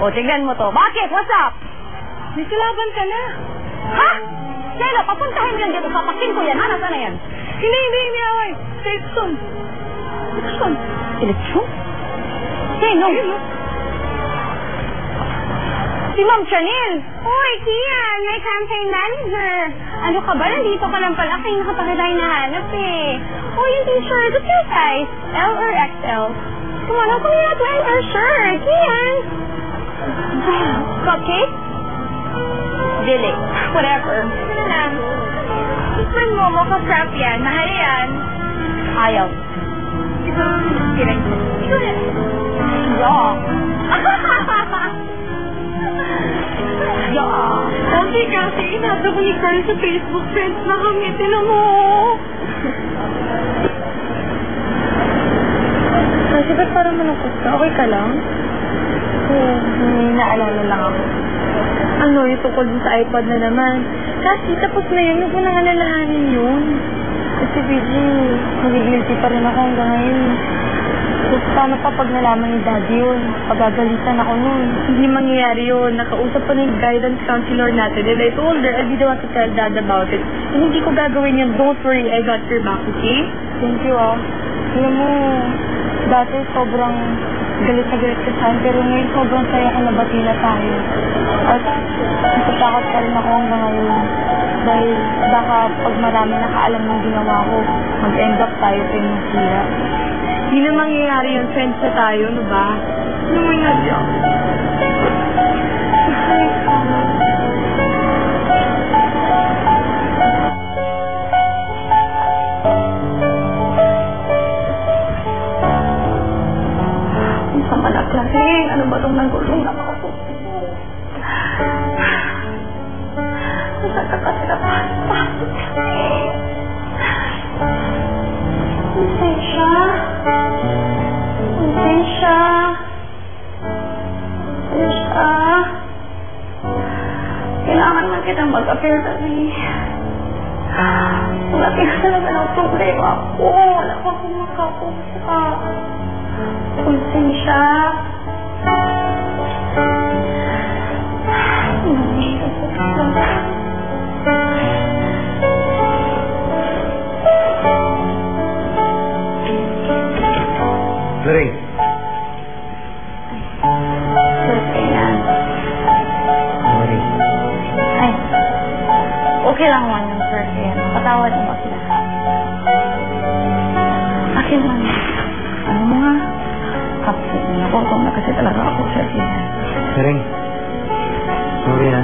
O, tingnan mo to. Bakit? What's up? May kalaban ka na. Ha? Sino? Papuntahin mo yan dito. Papakin ko yan. Ha? Nasaan na yan? Hindi, away. Sa eleksyon. Eleksyon? Eleksyon? Sino? Si Ma'am Chanel. Uy, Kian, may campaign manager. Ano ka ba? Nandito ka lang pala. Kayo nakapakita hinahanap eh. Oh, yung t-shirt. What's your size? L or XL? Come on, how come you're not wearing our shirt? Kian! Cupcake? Dili. Whatever. Ano lang? Friend mo, maka-crap yan. Mahal yan. Ayaw. Kidding. Yeah. Yeah. Okay kasi, inada ko ni Carl sa Facebook friends na kami. Tinan mo. Kasi ba't parang malungkot ka? Okay ka lang? Oo, may naalala lang ako. Ano, yung tungkol din sa iPad na naman. Kasi tapos na yun, huwag mo nang alalahanin yun. Kasi BG, magigilty pa rin ako hanggang ngayon. Tapos paano pa pag nalaman ni Daddy yun? Pagagalitan ako nun. Hindi mangyayari yun. Nakausap pa na yung guidance counselor natin. And I told her, I'll be the one to tell Dad about it. And hindi ko gagawin yun. Don't worry, I got your back, okay? Thank you, ah. Alam mo, dati sobrang galit na galit ka saan. Pero ngayon sobrang saya ka na bati na tayo. At natatakot pa rin ako hanggang ngayon. Dahil baka pag marami nakaalam ng ginawa ko, mag-end up tayo sa yung masira. Hindi na mangyayari yun. Friends na tayo, no ba? Ano mo na diyan? Ang sama na klaseng. Ano ba itong nagulong na ako? Masakit kasi na pasok. Lisensya. Kailangan man kitang mag-appear kasi wala talaga ng problema ako. Wala pa akong makapusa. Lisensya. Laring. Laring. Ay, okay lang naman yung sir. Patawad mo sila. Akin lang. Ano mo nga? Kapit na nakutom na kasi talaga ako sir. Laring. Sorry na.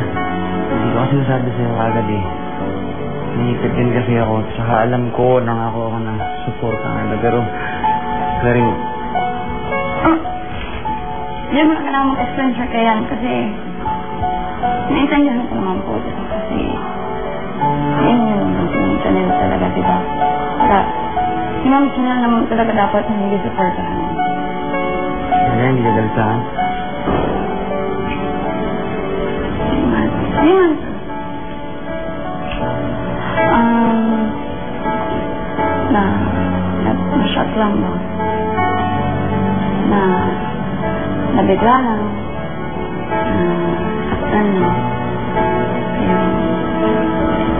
Hindi ko kasi nasabi sa'yo kagad eh. Naipit din kasi ako. Saka alam ko nangako ako ng support ka nga. Pero, Laring, Hindi mo na kailangan mag-explain sir kaya kasi naintindihan ko naman po ito kasi yun yung channel talaga, diba? Kaya, si Ma'am Chanel naman talaga dapat hindi supportahan. wala, hindi ka dalisahan. Hindi man. Na-shock lang ba? Nabigla lang. Saktan lang.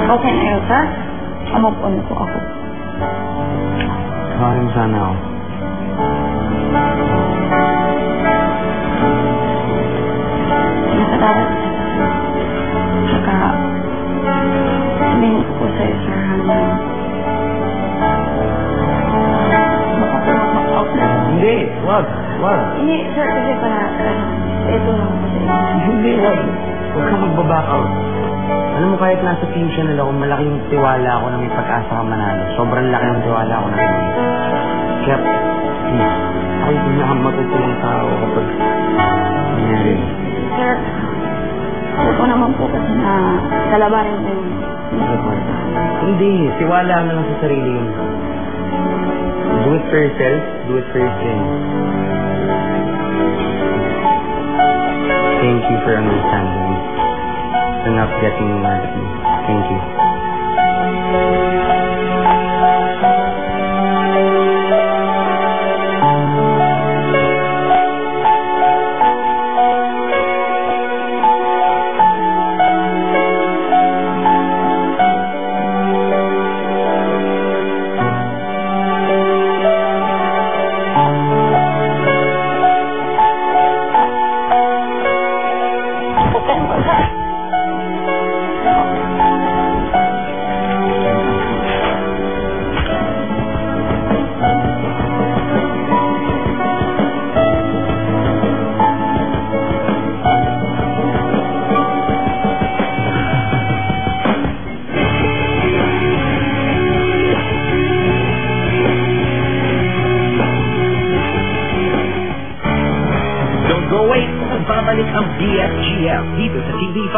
Okay na yun, ha? Amag-on po ako. Maraming sana ako. Nakatawad. Saka, sabihin ko po sa'yo, sir, baka po mag-out na. Hindi, wag. Hindi, sir, kasi para, ito lang po sa'yo. Hindi, wag. Huwag kang mag-back out. Alam mo, kahit nasa team channel ako, malaking tiwala ako na may pag-asa ka manalo. Sobrang laki ng tiwala ako na gano'n. Kaya, please, ako yung pinakamatutulang tao kapag nangyari. Sir, ako naman po kasi na kalabanin ko yung nasuporta. Hindi, tiwala na lang sa sarili yun. Do it for yourself, do it for your friends. Thank you for understanding me. And not getting mad at me. Thank you. p.m. dito sa TV5.